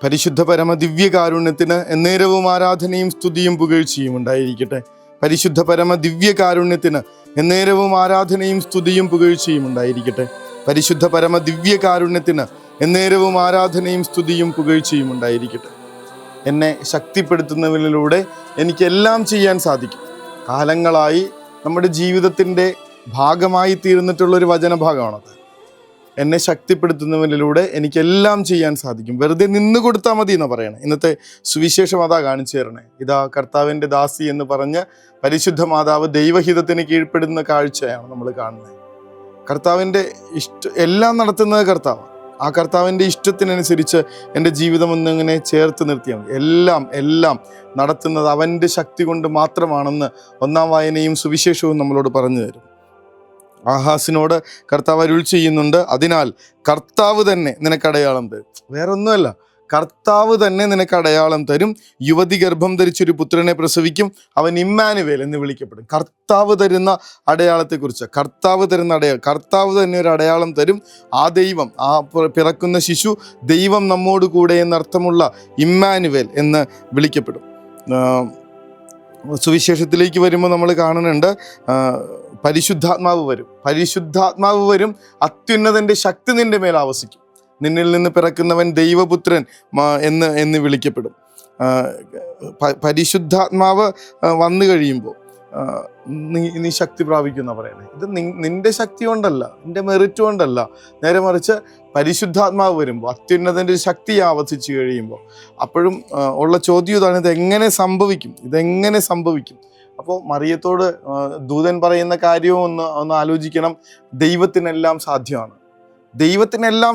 പരിശുദ്ധ പരമ ദിവ്യകാരുണ്യത്തിന് എന്നേരവും ആരാധനയും സ്തുതിയും പുകഴ്ചയും ഉണ്ടായിരിക്കട്ടെ. പരിശുദ്ധ പരമ ദിവ്യകാരുണ്യത്തിന് എന്നേരവും ആരാധനയും സ്തുതിയും പുകഴ്ചയും ഉണ്ടായിരിക്കട്ടെ. പരിശുദ്ധ പരമ ദിവ്യകാരുണ്യത്തിന് എന്നേരവും ആരാധനയും സ്തുതിയും പുകഴ്ചയും ഉണ്ടായിരിക്കട്ടെ. എന്നെ ശക്തിപ്പെടുത്തുന്നതിലൂടെ എനിക്കെല്ലാം ചെയ്യാൻ സാധിക്കും. കാലങ്ങളായി നമ്മുടെ ജീവിതത്തിൻ്റെ ഭാഗമായി തീർന്നിട്ടുള്ളൊരു വചനഭാഗമാണത്. എന്നെ ശക്തിപ്പെടുത്തുന്നതിലൂടെ എനിക്കെല്ലാം ചെയ്യാൻ സാധിക്കും. വെറുതെ നിന്ന് കൊടുത്താൽ മതി എന്ന് പറയണേ. ഇന്നത്തെ സുവിശേഷം അതാ കാണിച്ചു തരണേ. ഇതാ കർത്താവിൻ്റെ ദാസി എന്ന് പറഞ്ഞ് പരിശുദ്ധ മാതാവ് ദൈവഹിതത്തിന് കീഴ്പ്പെടുന്ന കാഴ്ചയാണ് നമ്മൾ കാണുന്നത്. കർത്താവിൻ്റെ എല്ലാം നടത്തുന്നത് കർത്താവ്. ആ കർത്താവിൻ്റെ ഇഷ്ടത്തിനനുസരിച്ച് എൻ്റെ ജീവിതം ഒന്നിങ്ങനെ ചേർത്ത് നിർത്തിയാൽ മതി. എല്ലാം നടത്തുന്നത് അവൻ്റെ ശക്തി കൊണ്ട് മാത്രമാണെന്ന് ഒന്നാം വായനയും സുവിശേഷവും നമ്മളോട് പറഞ്ഞു തരും. ആഹാസിനോട് കർത്താവ് അരുൾ ചെയ്യുന്നുണ്ട്, അതിനാൽ കർത്താവ് തന്നെ നിനക്ക് അടയാളം തരും. വേറൊന്നുമല്ല, കർത്താവ് തന്നെ നിനക്ക് അടയാളം തരും. യുവതി ഗർഭം ധരിച്ചൊരു പുത്രനെ പ്രസവിക്കും, അവൻ ഇമ്മാനുവേൽ എന്ന് വിളിക്കപ്പെടും. കർത്താവ് തരുന്ന അടയാളത്തെക്കുറിച്ച്, കർത്താവ് തന്നെ ഒരു അടയാളം തരും. ആ ദൈവം, ആ പിറക്കുന്ന ശിശു ദൈവം നമ്മോട് കൂടെ എന്നർത്ഥമുള്ള ഇമ്മാനുവേൽ എന്ന് വിളിക്കപ്പെടും. സുവിശേഷത്തിലേക്ക് വരുമ്പോൾ നമ്മൾ കാണുന്നുണ്ട്, പരിശുദ്ധാത്മാവ് വരും, അത്യുന്നതൻ്റെ ശക്തി നിന്റെ മേൽ ആവസിക്കും, നിന്നിൽ നിന്ന് പിറക്കുന്നവൻ ദൈവപുത്രൻ എന്ന് വിളിക്കപ്പെടും. പരിശുദ്ധാത്മാവ് വന്നു കഴിയുമ്പോൾ നീ ശക്തി പ്രാപിക്കുന്ന പറയണേ. ഇത് നിന്റെ ശക്തി കൊണ്ടല്ല, നിന്റെ മെറിറ്റ് കൊണ്ടല്ല, നേരെ മറിച്ച് പരിശുദ്ധാത്മാവ് വരുമ്പോൾ, അത്യുന്നതൻ്റെ ശക്തി ആവസിച്ച് കഴിയുമ്പോൾ അപ്പോഴും ഉള്ള ചോദ്യം ഇതാണ്, ഇതെങ്ങനെ സംഭവിക്കും? അപ്പോൾ മറിയത്തോട് ദൂതൻ പറയുന്ന കാര്യവും ഒന്ന് ആലോചിക്കണം. ദൈവത്തിനെല്ലാം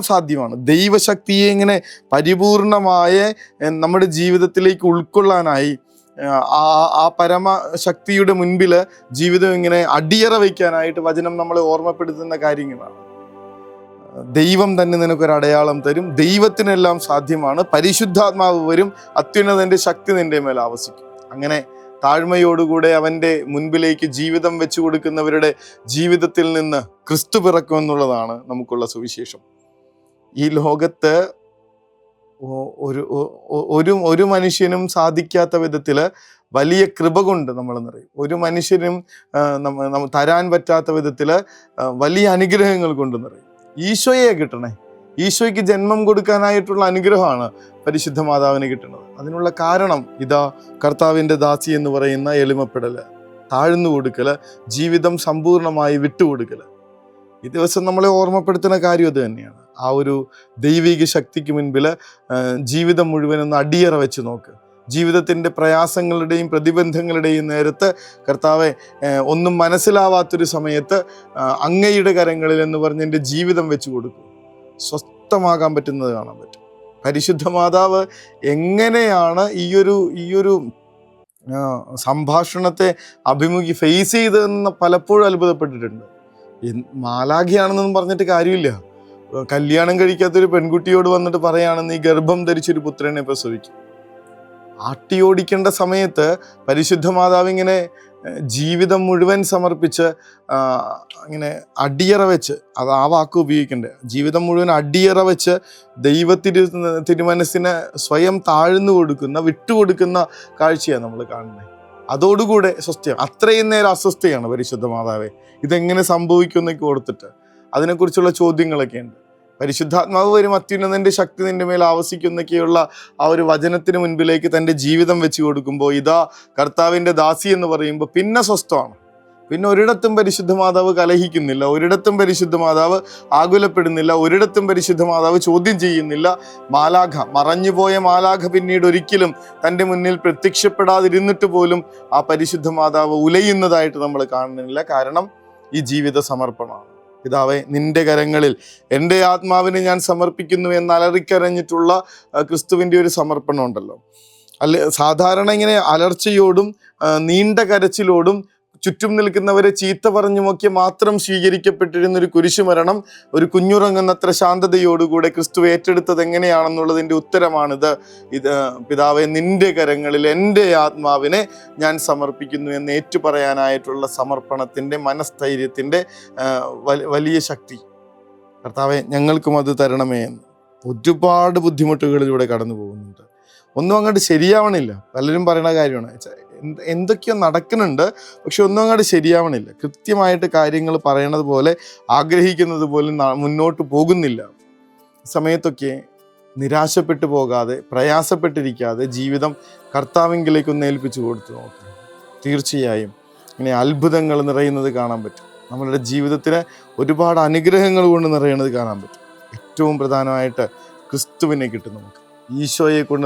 സാധ്യമാണ്. ദൈവശക്തിയെ ഇങ്ങനെ പരിപൂർണമായ നമ്മുടെ ജീവിതത്തിലേക്ക് ഉൾക്കൊള്ളാനായി ആ പരമശക്തിയുടെ മുൻപിൽ ജീവിതം ഇങ്ങനെ അടിയറ വയ്ക്കാനായിട്ട് വചനം നമ്മളെ ഓർമ്മപ്പെടുത്തുന്ന കാര്യങ്ങളാണ്. ദൈവം തന്നെ നിനക്കൊരു അടയാളം തരും, ദൈവത്തിനെല്ലാം സാധ്യമാണ്, പരിശുദ്ധാത്മാവ് വരും, അത്യുന്നതൻ്റെ ശക്തി നിന്റെ മേൽ ആവസിക്കും. അങ്ങനെ താഴ്മയോടുകൂടെ അവൻ്റെ മുൻപിലേക്ക് ജീവിതം വെച്ചു കൊടുക്കുന്നവരുടെ ജീവിതത്തിൽ നിന്ന് ക്രിസ്തു പിറക്കുമെന്നുള്ളതാണ് നമുക്കുള്ള സുവിശേഷം. ഈ ലോകത്ത് ഒരു മനുഷ്യനും സാധിക്കാത്ത വിധത്തിൽ വലിയ കൃപ കൊണ്ട് നമ്മൾ നിറയും. ഒരു മനുഷ്യനും തരാൻ പറ്റാത്ത വിധത്തിൽ വലിയ അനുഗ്രഹങ്ങൾ കൊണ്ട് നിറയും. ഈശോയെ കിട്ടണേ, ഈശോയ്ക്ക് ജന്മം കൊടുക്കാനായിട്ടുള്ള അനുഗ്രഹമാണ് പരിശുദ്ധ മാതാവിന് കിട്ടുന്നത്. അതിനുള്ള കാരണം ഇതാ കർത്താവിൻ്റെ ദാസി എന്ന് പറയുന്ന എളിമപ്പെടല്, താഴ്ന്നു കൊടുക്കല്, ജീവിതം സമ്പൂർണമായി വിട്ടുകൊടുക്കല്. ഈ ദിവസം നമ്മളെ ഓർമ്മപ്പെടുത്തുന്ന കാര്യം അത് തന്നെയാണ്. ആ ഒരു ദൈവിക ശക്തിക്ക് മുൻപിൽ ജീവിതം മുഴുവനൊന്ന് അടിയറ വെച്ച് നോക്ക്. ജീവിതത്തിൻ്റെ പ്രയാസങ്ങളുടെയും പ്രതിബന്ധങ്ങളുടെയും നേരത്ത് കർത്താവെ, ഒന്നും മനസ്സിലാവാത്തൊരു സമയത്ത് അങ്ങയുടെ കരങ്ങളിൽ എന്ന് പറഞ്ഞ് എൻ്റെ ജീവിതം വെച്ച് കൊടുക്കും. സ്വസ്ഥമാകാൻ പറ്റുന്നത് കാണാൻ പറ്റും. പരിശുദ്ധ മാതാവ് എങ്ങനെയാണ് ഈയൊരു സംഭാഷണത്തെ ഫേസ് ചെയ്തതെന്ന് പലപ്പോഴും അത്ഭുതപ്പെട്ടിട്ടുണ്ട്. മാലാഖയാണെന്നൊന്നും പറഞ്ഞിട്ട് കാര്യമില്ല. കല്യാണം കഴിക്കാത്തൊരു പെൺകുട്ടിയോട് വന്നിട്ട് പറയാണ്, നീ ഗർഭം ധരിച്ചൊരു പുത്രനെ പ്രസവിക്കും. ആട്ടിയോടിക്കേണ്ട സമയത്ത് പരിശുദ്ധ മാതാവ് ഇങ്ങനെ ജീവിതം മുഴുവൻ സമർപ്പിച്ച് ഇങ്ങനെ അടിയറ വെച്ച്, അത് ആ വാക്ക് ഉപയോഗിക്കണ്ടേ, ജീവിതം മുഴുവൻ അടിയറ വെച്ച് തിരുമനസ്സിനെ സ്വയം താഴ്ന്നു കൊടുക്കുന്ന, വിട്ടുകൊടുക്കുന്ന കാഴ്ചയാണ് നമ്മൾ കാണുന്നത്. അതോടുകൂടെ സ്വസ്ഥയാണ്. അത്രയും നേരം അസ്വസ്ഥയാണ് പരിശുദ്ധ മാതാവെ. ഇതെങ്ങനെ സംഭവിക്കുമെന്നൊക്കെ ഓർത്തിട്ട് അതിനെക്കുറിച്ചുള്ള ചോദ്യങ്ങളൊക്കെ ഉണ്ട്. പരിശുദ്ധാത്മാവ് വരും, അത്യുന്നതൻ്റെ ശക്തി നിന്റെ മേൽ ആവസിക്കുന്നൊക്കെയുള്ള ആ ഒരു വചനത്തിന് മുൻപിലേക്ക് തൻ്റെ ജീവിതം വെച്ച് കൊടുക്കുമ്പോൾ, ഇതാ കർത്താവിൻ്റെ ദാസി എന്ന് പറയുമ്പോൾ പിന്നെ സ്വസ്ഥമാണ്. പിന്നെ ഒരിടത്തും പരിശുദ്ധ മാതാവ് കലഹിക്കുന്നില്ല, ഒരിടത്തും പരിശുദ്ധ മാതാവ് ആകുലപ്പെടുന്നില്ല, ഒരിടത്തും പരിശുദ്ധ മാതാവ് ചോദ്യം ചെയ്യുന്നില്ല. മറഞ്ഞുപോയ മാലാഖ പിന്നീട് ഒരിക്കലും തൻ്റെ മുന്നിൽ പ്രത്യക്ഷപ്പെടാതിരുന്നിട്ട് പോലും ആ പരിശുദ്ധ മാതാവ് ഉലയുന്നതായിട്ട് നമ്മൾ കാണുന്നില്ല. കാരണം ഈ ജീവിത സമർപ്പണമാണ്. പിതാവേ, നിന്റെ കരങ്ങളിൽ എൻ്റെ ആത്മാവിനെ ഞാൻ സമർപ്പിക്കുന്നു എന്ന് അലറിക്കരഞ്ഞിട്ടുള്ള ക്രിസ്തുവിൻ്റെ ഒരു സമർപ്പണം ഉണ്ടല്ലോ. സാധാരണ ഇങ്ങനെ അലർച്ചയോടും നീണ്ട കരച്ചിലോടും ചുറ്റും നിൽക്കുന്നവരെ ചീത്ത പറഞ്ഞുമൊക്കെ മാത്രം സ്വീകരിക്കപ്പെട്ടിരുന്നൊരു കുരിശുമരണം ഒരു കുഞ്ഞുറങ്ങുന്നത്ര ശാന്തതയോടുകൂടെ ക്രിസ്തു ഏറ്റെടുത്തത് എങ്ങനെയാണെന്നുള്ളതിൻ്റെ ഉത്തരമാണിത്. പിതാവേ, നിന്റെ കരങ്ങളിൽ എൻ്റെ ആത്മാവിനെ ഞാൻ സമർപ്പിക്കുന്നു എന്ന് ഏറ്റുപറയാനായിട്ടുള്ള സമർപ്പണത്തിൻ്റെ, മനസ്ഥൈര്യത്തിൻ്റെ വലിയ ശക്തി. കർത്താവെ, ഞങ്ങൾക്കും അത് തരണമേ എന്ന് ഒരുപാട് ബുദ്ധിമുട്ടുകളിലൂടെ കടന്നു പോകുന്നുണ്ട്. ഒന്നും അങ്ങോട്ട് ശരിയാവണില്ല. പലരും പറയുന്ന കാര്യമാണ്, എന്തൊക്കെയോ നടക്കുന്നുണ്ട്, പക്ഷെ ഒന്നും അങ്ങോട്ട് ശരിയാവണില്ല. കൃത്യമായിട്ട് കാര്യങ്ങൾ പറയണത് പോലെ, ആഗ്രഹിക്കുന്നത് പോലെ മുന്നോട്ട് പോകുന്നില്ല. സമയത്തൊക്കെ നിരാശപ്പെട്ടു പോകാതെ, പ്രയാസപ്പെട്ടിരിക്കാതെ ജീവിതം കർത്താവിങ്കിലേക്കൊന്ന് ഏൽപ്പിച്ചു കൊടുത്തു നോക്കുക. തീർച്ചയായും ഇങ്ങനെ അത്ഭുതങ്ങൾ നിറയുന്നത് കാണാൻ പറ്റും. നമ്മളുടെ ജീവിതത്തിന് ഒരുപാട് അനുഗ്രഹങ്ങൾ കൊണ്ട് നിറയുന്നത് കാണാൻ പറ്റും. ഏറ്റവും പ്രധാനമായിട്ട് ക്രിസ്തുവിനെ കിട്ടും. നമുക്ക് ഈശോയെ കൊണ്ട്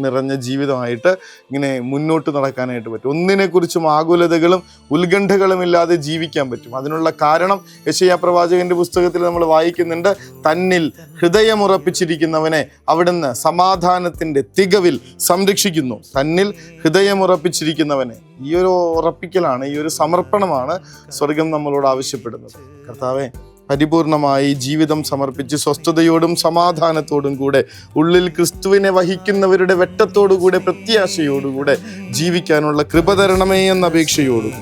നിറഞ്ഞ ജീവിതമായിട്ട് ഇങ്ങനെ മുന്നോട്ട് നടക്കാനായിട്ട് പറ്റും. ഒന്നിനെക്കുറിച്ചും ആകുലതകളും ഉത്കണ്ഠകളും ഇല്ലാതെ ജീവിക്കാൻ പറ്റും. അതിനുള്ള കാരണം യെശയ്യാ പ്രവാചകന്റെ പുസ്തകത്തിൽ നമ്മൾ വായിക്കുന്നുണ്ട്. തന്നിൽ ഹൃദയമുറപ്പിച്ചിരിക്കുന്നവനെ അവിടുന്ന് സമാധാനത്തിൻ്റെ തികവിൽ സംരക്ഷിക്കുന്നു. തന്നിൽ ഹൃദയമുറപ്പിച്ചിരിക്കുന്നവനെ, ഈ ഒരു ഉറപ്പിക്കലാണ്, ഈ ഒരു സമർപ്പണമാണ് സ്വർഗം നമ്മളോട് ആവശ്യപ്പെടുന്നത്. കർത്താവേ, പരിപൂർണമായി ജീവിതം സമർപ്പിച്ച് സ്വസ്ഥതയോടും സമാധാനത്തോടും കൂടെ ഉള്ളിൽ ക്രിസ്തുവിനെ വഹിക്കുന്നവരുടെ വെട്ടത്തോടുകൂടെ പ്രത്യാശയോടുകൂടെ ജീവിക്കാനുള്ള കൃപ തരണമേ എന്ന അപേക്ഷയോടും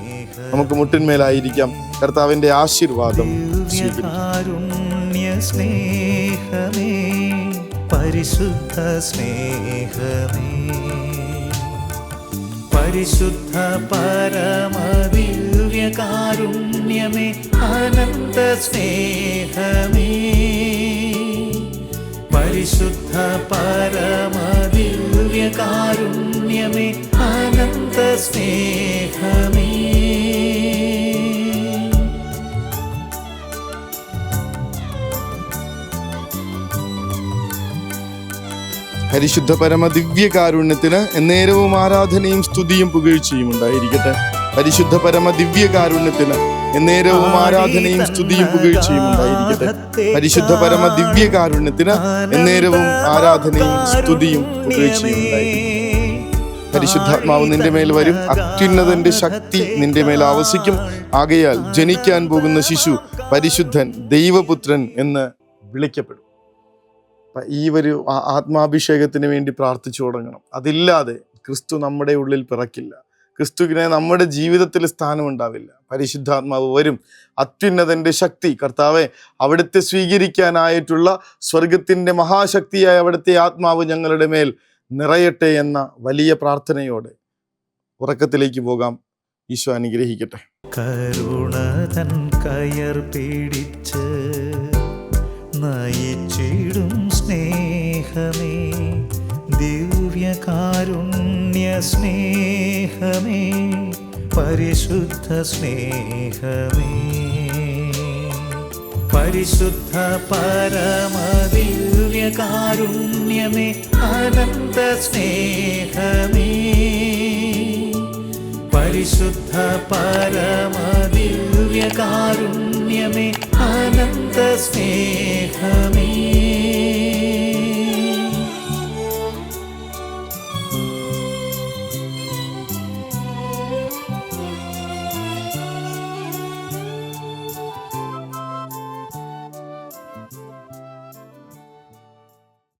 നമുക്ക് മുട്ടിന്മേലായിരിക്കാം. കർത്താവിൻ്റെ ആശീർവാദം പരിശുദ്ധ സ്നേഹമേ, പരിശുദ്ധ പരമദിവ്യകാരുണ്യമേ, അനന്ത സ്നേഹമേ, പരിശുദ്ധ പരമദിവ്യകാരുണ്യമേ, അനന്ത സ്നേഹമേ. പരിശുദ്ധ പരമ ദിവ്യകാരുണ്യത്തിന് എന്നേരവും ആരാധനയും സ്തുതിയും പുകഴ്ചയും ഉണ്ടായിരിക്കട്ടെ. പരിശുദ്ധ പരമ ദിവ്യകാരുണ്യത്തിന് എന്നേരവും ആരാധനയും സ്തുതിയും പുകഴ്ചയും ഉണ്ടായിരിക്കട്ടെ. പരിശുദ്ധ പരമ ദിവ്യകാരുണ്യത്തിന് എന്നേരവും ആരാധനയും സ്തുതിയും പുകഴ്ചയും ഉണ്ടായിരിക്കട്ടെ. പരിശുദ്ധാത്മാവ് നിന്റെ മേൽ വരും, അത്യുന്നതന്റെ ശക്തി നിന്റെ മേൽ ആവസിക്കും. ആകയാൽ ജനിക്കാൻ പോകുന്ന ശിശു പരിശുദ്ധൻ, ദൈവപുത്രൻ എന്ന് വിളിക്കപ്പെടും. ഈ ഒരു ആത്മാഭിഷേകത്തിന് വേണ്ടി പ്രാർത്ഥിച്ചു തുടങ്ങണം. അതില്ലാതെ ക്രിസ്തു നമ്മുടെ ഉള്ളിൽ പിറക്കില്ല. ക്രിസ്തുവിനെ നമ്മുടെ ജീവിതത്തിൽ സ്ഥാനമുണ്ടാവില്ല. പരിശുദ്ധാത്മാവ് വരും, അത്യുന്നതൻ്റെ ശക്തി, കർത്താവെ, അവിടുത്തെ സ്വീകരിക്കാനായിട്ടുള്ള സ്വർഗത്തിൻ്റെ മഹാശക്തിയായ അവിടുത്തെ ആത്മാവ് ഞങ്ങളുടെ മേൽ നിറയട്ടെ എന്ന വലിയ പ്രാർത്ഥനയോടെ ഉറക്കത്തിലേക്ക് പോകാം. ഈശോ അനുഗ്രഹിക്കട്ടെ. കരുണതൻ കയർ പിടിച്ച് നയിച്ചിടും സ്നേഹമേ, ദിവ്യകാരുണ്യ സ്നേഹമേ, പരിശുദ്ധ സ്നേഹമേ, പരിശുദ്ധ പരമദിവ്യകാരുണ്യമേ, അനന്ത സ്നേഹമേ, പരിശുദ്ധ പരമദിവ്യകാരുണ്യമേ, അനന്ത സ്നേഹമേ.